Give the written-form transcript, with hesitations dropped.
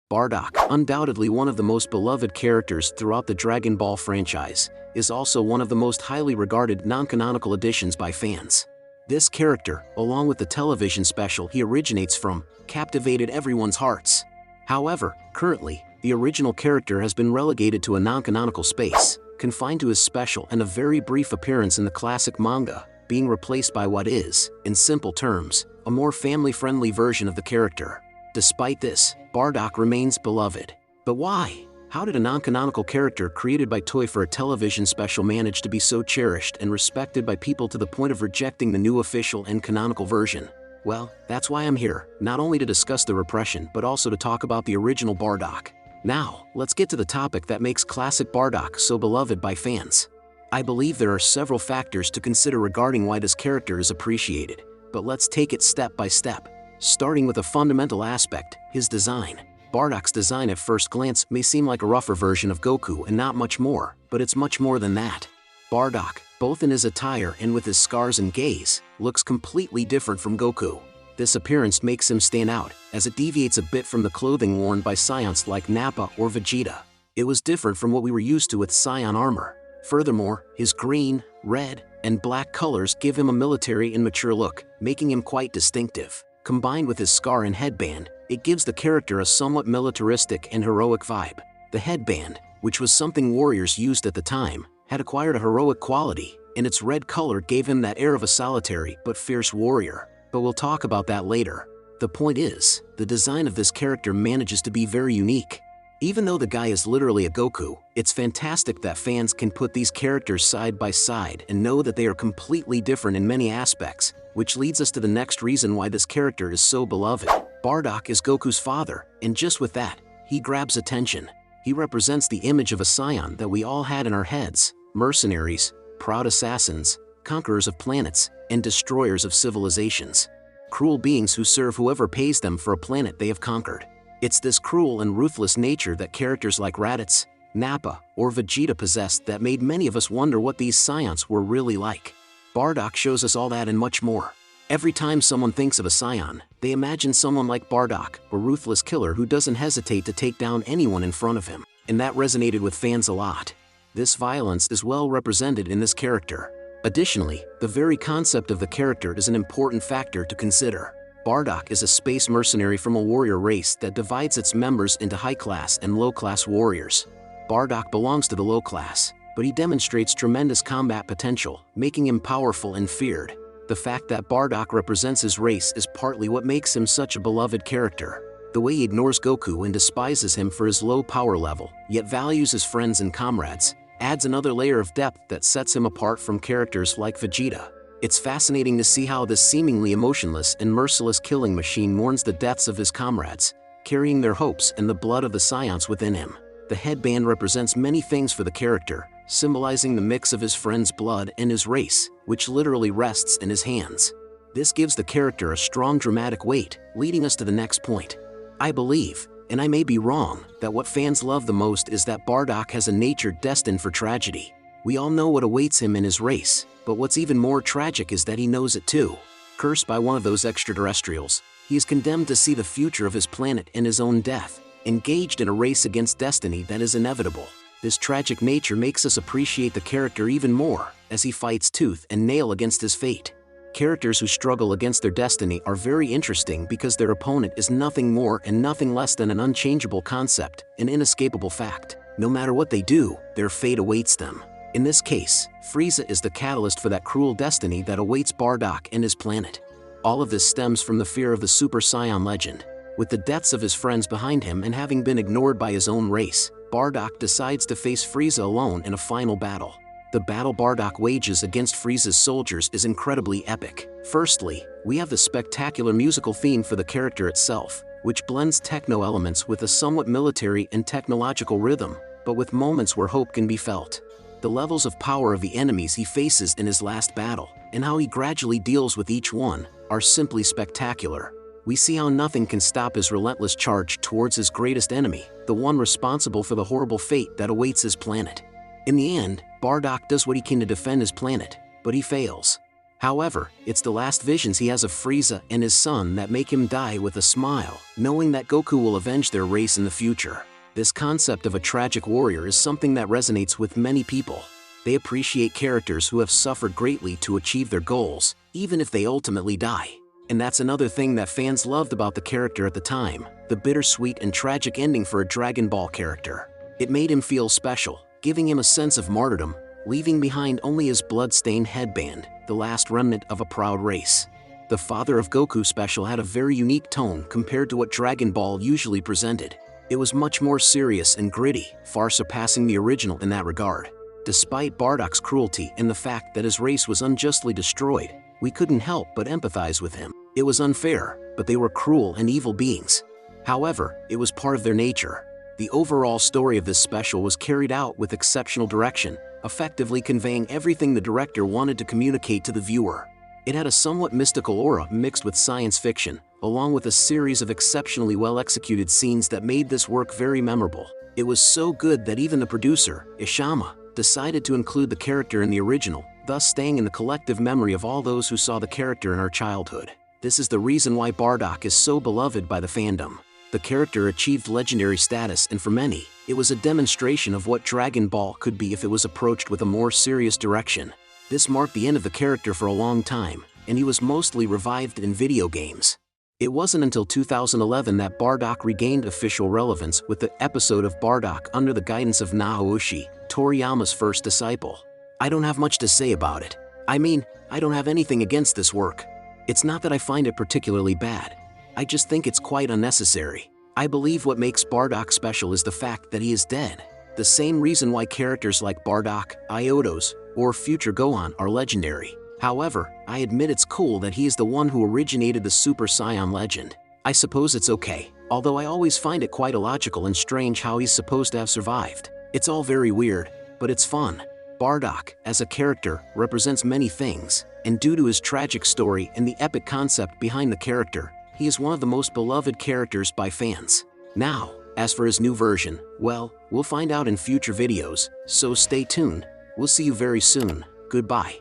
Bardock, undoubtedly one of the most beloved characters throughout the Dragon Ball franchise, is also one of the most highly regarded non-canonical additions by fans. This character, along with the television special he originates from, captivated everyone's hearts. However, currently, the original character has been relegated to a non-canonical space, confined to his special and a very brief appearance in the classic manga, being replaced by what is, in simple terms, a more family-friendly version of the character. Despite this, Bardock remains beloved. But why? How did a non-canonical character created by Toei for a television special manage to be so cherished and respected by people to the point of rejecting the new official and canonical version? Well, that's why I'm here, not only to discuss the repression but also to talk about the original Bardock. Now, let's get to the topic that makes classic Bardock so beloved by fans. I believe there are several factors to consider regarding why this character is appreciated, but let's take it step by step. Starting with a fundamental aspect, his design. Bardock's design at first glance may seem like a rougher version of Goku and not much more, but it's much more than that. Bardock, both in his attire and with his scars and gaze, looks completely different from Goku. This appearance makes him stand out, as it deviates a bit from the clothing worn by Saiyans like Nappa or Vegeta. It was different from what we were used to with Saiyan armor. Furthermore, his green, red, and black colors give him a military and mature look, making him quite distinctive. Combined with his scar and headband, it gives the character a somewhat militaristic and heroic vibe. The headband, which was something warriors used at the time, had acquired a heroic quality, and its red color gave him that air of a solitary but fierce warrior. But we'll talk about that later. The point is, the design of this character manages to be very unique. Even though the guy is literally a Goku, it's fantastic that fans can put these characters side by side and know that they are completely different in many aspects, which leads us to the next reason why this character is so beloved. Bardock is Goku's father, and just with that, he grabs attention. He represents the image of a Saiyan that we all had in our heads: mercenaries, proud assassins, conquerors of planets, and destroyers of civilizations. Cruel beings who serve whoever pays them for a planet they have conquered. It's this cruel and ruthless nature that characters like Raditz, Nappa, or Vegeta possessed that made many of us wonder what these Saiyans were really like. Bardock shows us all that and much more. Every time someone thinks of a Saiyan, they imagine someone like Bardock, a ruthless killer who doesn't hesitate to take down anyone in front of him, and that resonated with fans a lot. This violence is well represented in this character. Additionally, the very concept of the character is an important factor to consider. Bardock is a space mercenary from a warrior race that divides its members into high-class and low-class warriors. Bardock belongs to the low class, but he demonstrates tremendous combat potential, making him powerful and feared. The fact that Bardock represents his race is partly what makes him such a beloved character. The way he ignores Goku and despises him for his low power level, yet values his friends and comrades, adds another layer of depth that sets him apart from characters like Vegeta. It's fascinating to see how this seemingly emotionless and merciless killing machine mourns the deaths of his comrades, carrying their hopes and the blood of the Saiyans within him. The headband represents many things for the character, symbolizing the mix of his friend's blood and his race, which literally rests in his hands. This gives the character a strong dramatic weight, leading us to the next point. I believe, and I may be wrong, that what fans love the most is that Bardock has a nature destined for tragedy. We all know what awaits him in his race, but what's even more tragic is that he knows it too. Cursed by one of those extraterrestrials, he is condemned to see the future of his planet and his own death, engaged in a race against destiny that is inevitable. This tragic nature makes us appreciate the character even more, as he fights tooth and nail against his fate. Characters who struggle against their destiny are very interesting because their opponent is nothing more and nothing less than an unchangeable concept, an inescapable fact. No matter what they do, their fate awaits them. In this case, Frieza is the catalyst for that cruel destiny that awaits Bardock and his planet. All of this stems from the fear of the Super Saiyan legend. With the deaths of his friends behind him and having been ignored by his own race, Bardock decides to face Frieza alone in a final battle. The battle Bardock wages against Frieza's soldiers is incredibly epic. Firstly, we have the spectacular musical theme for the character itself, which blends techno elements with a somewhat military and technological rhythm, but with moments where hope can be felt. The levels of power of the enemies he faces in his last battle, and how he gradually deals with each one, are simply spectacular. We see how nothing can stop his relentless charge towards his greatest enemy, the one responsible for the horrible fate that awaits his planet. In the end, Bardock does what he can to defend his planet, but he fails. However, it's the last visions he has of Frieza and his son that make him die with a smile, knowing that Goku will avenge their race in the future. This concept of a tragic warrior is something that resonates with many people. They appreciate characters who have suffered greatly to achieve their goals, even if they ultimately die. And that's another thing that fans loved about the character at the time, the bittersweet and tragic ending for a Dragon Ball character. It made him feel special, giving him a sense of martyrdom, leaving behind only his blood-stained headband, the last remnant of a proud race. The Father of Goku special had a very unique tone compared to what Dragon Ball usually presented. It was much more serious and gritty, far surpassing the original in that regard. Despite Bardock's cruelty and the fact that his race was unjustly destroyed, we couldn't help but empathize with him. It was unfair, but they were cruel and evil beings. However, it was part of their nature. The overall story of this special was carried out with exceptional direction, effectively conveying everything the director wanted to communicate to the viewer. It had a somewhat mystical aura mixed with science fiction, along with a series of exceptionally well-executed scenes that made this work very memorable. It was so good that even the producer, Ishama, decided to include the character in the original, thus staying in the collective memory of all those who saw the character in our childhood. This is the reason why Bardock is so beloved by the fandom. The character achieved legendary status, and for many, it was a demonstration of what Dragon Ball could be if it was approached with a more serious direction. This marked the end of the character for a long time, and he was mostly revived in video games. It wasn't until 2011 that Bardock regained official relevance with the episode of Bardock under the guidance of Naoshi, Toriyama's first disciple. I don't have much to say about it. I mean, I don't have anything against this work. It's not that I find it particularly bad. I just think it's quite unnecessary. I believe what makes Bardock special is the fact that he is dead. The same reason why characters like Bardock, Iodos, or future Gohan are legendary. However, I admit it's cool that he is the one who originated the Super Saiyan legend. I suppose it's okay, although I always find it quite illogical and strange how he's supposed to have survived. It's all very weird, but it's fun. Bardock, as a character, represents many things, and due to his tragic story and the epic concept behind the character, he is one of the most beloved characters by fans. Now, as for his new version, well, we'll find out in future videos, so stay tuned. We'll see you very soon. Goodbye.